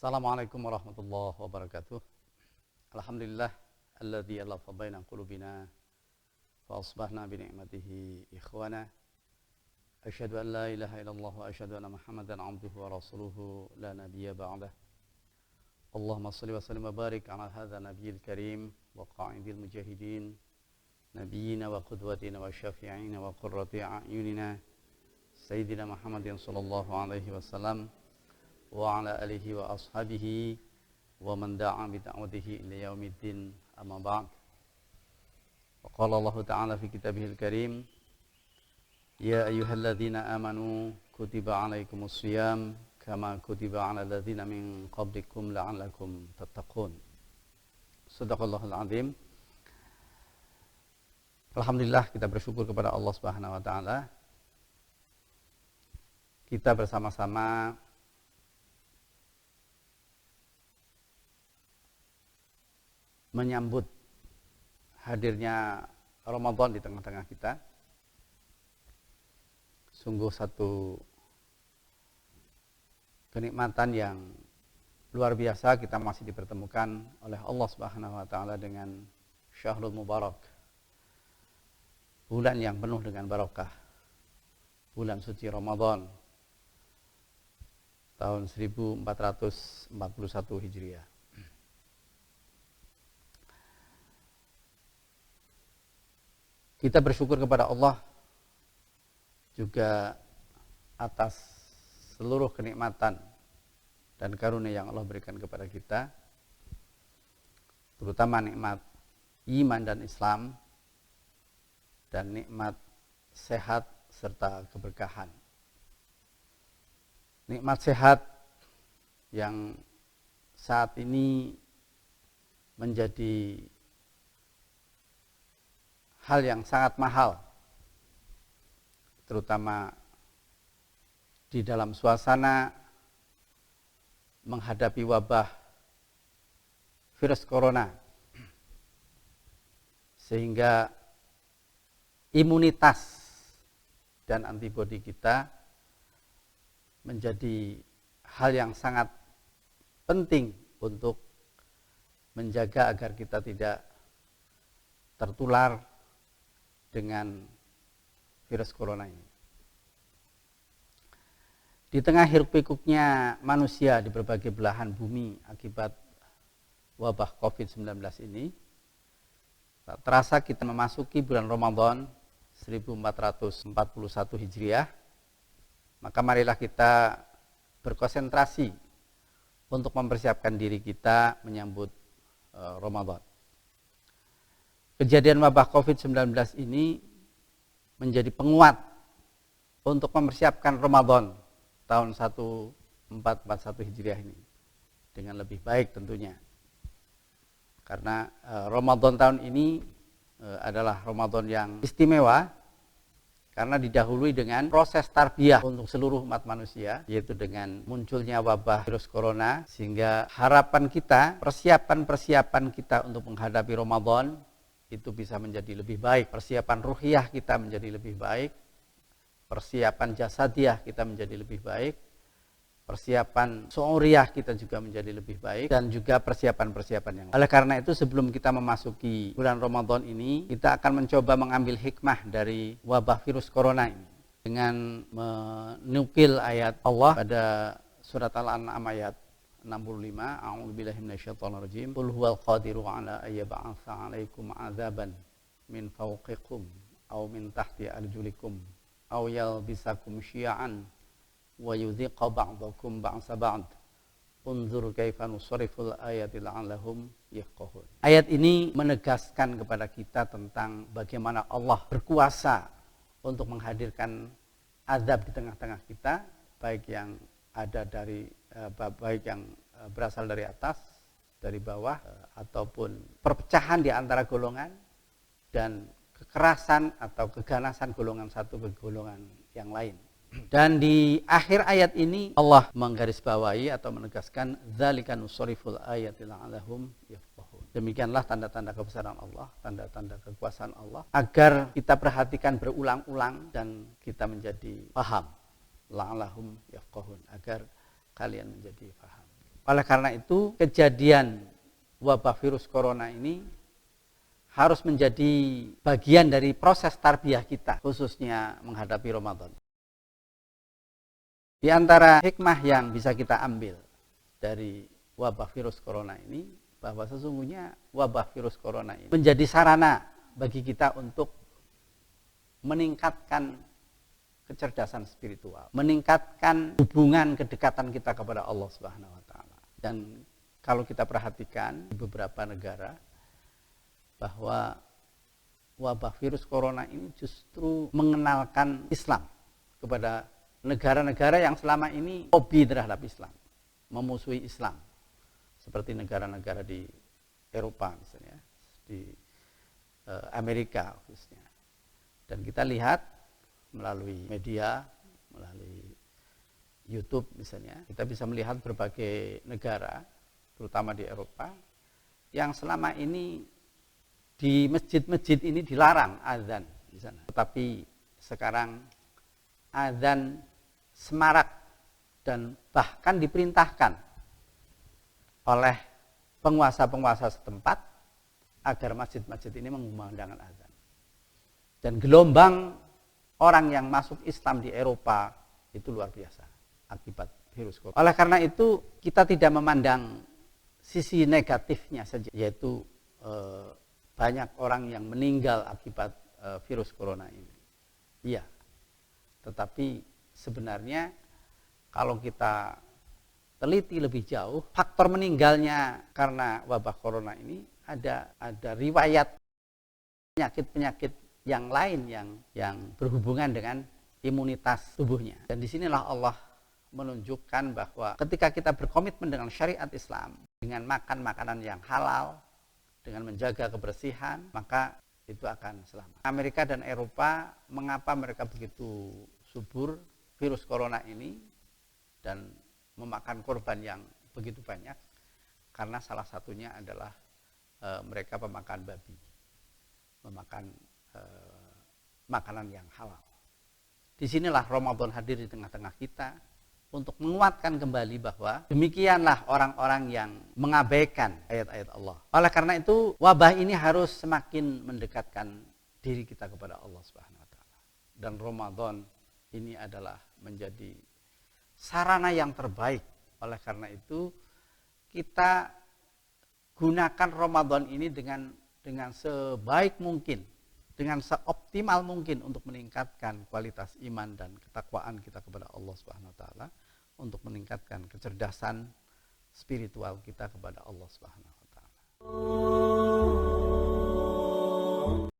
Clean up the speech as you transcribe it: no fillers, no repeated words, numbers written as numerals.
Assalamualaikum warahmatullahi wabarakatuh. Alhamdulillah alladzi alafa baina qulubina fa asbahna bi ni'matihi ikhwana. Asyhadu an la ilaha illallah wa asyhadu anna Muhammadan abduhu wa rasuluhu la nabiyya ba'dah. Allahumma shalli wa sallim wa barik ala hadza nabiyil karim wa qa'idil mujahidin nabiyyina wa qudwatina wa syafi'ina wa qurrati a'yunina sayyidina Muhammadin sallallahu alaihi wasallam wa ala alihi wa ashabihi wa man da'a bi da'watihi ila yaumiddin, amma ba'd. Wa qala Allah ta'ala fi kitabihil karim, ya ayyuhalladzina amanu kutiba alaikumus shiyam kama kutiba alal ladzina min qablikum la'allakum tattaqun. Shadaqallahul azim. Alhamdulillah, kita bersyukur kepada Allah Subhanahu wa taala. Kita bersama-sama menyambut hadirnya Ramadan di tengah-tengah kita. Sungguh satu kenikmatan yang luar biasa, kita masih dipertemukan oleh Allah Subhanahu wa taala dengan Syahrul Mubarak, bulan yang penuh dengan barokah, bulan suci Ramadan tahun 1441 Hijriah. Kita bersyukur kepada Allah juga atas seluruh kenikmatan dan karunia yang Allah berikan kepada kita, terutama nikmat iman dan Islam dan nikmat sehat serta keberkahan. Nikmat sehat yang saat ini menjadi hal yang sangat mahal, terutama di dalam suasana menghadapi wabah virus corona, sehingga imunitas dan antibodi kita menjadi hal yang sangat penting untuk menjaga agar kita tidak tertular dengan virus corona ini. Di tengah hiruk-pikuknya manusia di berbagai belahan bumi akibat wabah COVID-19 ini, tak terasa kita memasuki bulan Ramadan 1441 Hijriah. Maka marilah kita berkonsentrasi untuk mempersiapkan diri kita menyambut Ramadan. Kejadian wabah COVID-19 ini menjadi penguat untuk mempersiapkan Ramadan tahun 1441 Hijriah ini dengan lebih baik tentunya. Karena Ramadan tahun ini adalah Ramadan yang istimewa karena didahului dengan proses tarbiyah untuk seluruh umat manusia, yaitu dengan munculnya wabah virus corona, sehingga harapan kita, persiapan kita untuk menghadapi Ramadan itu bisa menjadi lebih baik. Persiapan ruhiyah kita menjadi lebih baik, persiapan jasadiah kita menjadi lebih baik, persiapan syu'uriyah kita juga menjadi lebih baik, dan juga persiapan-persiapan yang lain. Oleh karena itu, sebelum kita memasuki bulan Ramadan ini, kita akan mencoba mengambil hikmah dari wabah virus corona ini dengan menukil ayat Allah pada surat Al-An'am ayat 65. A'udzubillahi minasyaitonirrajim. Qul huwal qadiru ala ayyab'atsa 'alaikum 'adzaban min fawqikum aw min tahti arjulikum aw yalbisakum syi'an wa yudhiqa ba'dakum ba'sa ba'd. Unzur kaifa nusarriful ayati la'allahum yafqahun. Ayat ini menegaskan kepada kita tentang bagaimana Allah berkuasa untuk menghadirkan azab di tengah-tengah kita, baik yang ada dari baik yang berasal dari atas, dari bawah, ataupun perpecahan di antara golongan dan kekerasan atau keganasan golongan satu ke golongan yang lain. Dan di akhir ayat ini Allah menggarisbawahi atau menegaskan dzalika nusarriful ayati la'allahum yafqahun. Demikianlah tanda-tanda kebesaran Allah, tanda-tanda kekuasaan Allah, agar kita perhatikan berulang-ulang dan kita menjadi paham. La'allahum yafqahun, agar kalian menjadi paham. Oleh karena itu, kejadian wabah virus corona ini harus menjadi bagian dari proses tarbiyah kita, khususnya menghadapi Ramadan. Di antara hikmah yang bisa kita ambil dari wabah virus corona ini, bahwa sesungguhnya wabah virus corona ini menjadi sarana bagi kita untuk meningkatkan kecerdasan spiritual, meningkatkan hubungan kedekatan kita kepada Allah Subhanahu wa taala. Dan kalau kita perhatikan di beberapa negara, bahwa wabah virus corona ini justru mengenalkan Islam kepada negara-negara yang selama ini fobi terhadap Islam, memusuhi Islam, seperti negara-negara di Eropa misalnya, di Amerika khususnya. Dan kita lihat melalui media, melalui YouTube misalnya, kita bisa melihat berbagai negara, terutama di Eropa, yang selama ini di masjid-masjid ini dilarang azan di sana. Tetapi sekarang azan semarak dan bahkan diperintahkan oleh penguasa-penguasa setempat agar masjid-masjid ini mengumandangkan azan. Dan gelombang orang yang masuk Islam di Eropa itu luar biasa akibat virus corona. Oleh karena itu, kita tidak memandang sisi negatifnya saja, yaitu banyak orang yang meninggal akibat virus corona ini. Iya, tetapi sebenarnya kalau kita teliti lebih jauh, faktor meninggalnya karena wabah corona ini ada riwayat penyakit-penyakit yang lain yang berhubungan dengan imunitas tubuhnya. Dan disinilah Allah menunjukkan bahwa ketika kita berkomitmen dengan syariat Islam, dengan makan makanan yang halal, dengan menjaga kebersihan, maka itu akan selamat. Amerika dan Eropa, mengapa mereka begitu subur virus corona ini dan memakan korban yang begitu banyak? Karena salah satunya adalah mereka pemakan babi, memakan makanan yang halal. Disinilah Ramadan hadir di tengah-tengah kita untuk menguatkan kembali bahwa demikianlah orang-orang yang mengabaikan ayat-ayat Allah. Oleh karena itu, wabah ini harus semakin mendekatkan diri kita kepada Allah Subhanahu wa taala. Dan Ramadan ini adalah menjadi sarana yang terbaik. Oleh karena itu, kita gunakan Ramadan ini dengan sebaik mungkin, dengan seoptimal mungkin untuk meningkatkan kualitas iman dan ketakwaan kita kepada Allah Subhanahu wa taala, untuk meningkatkan kecerdasan spiritual kita kepada Allah Subhanahu wa taala.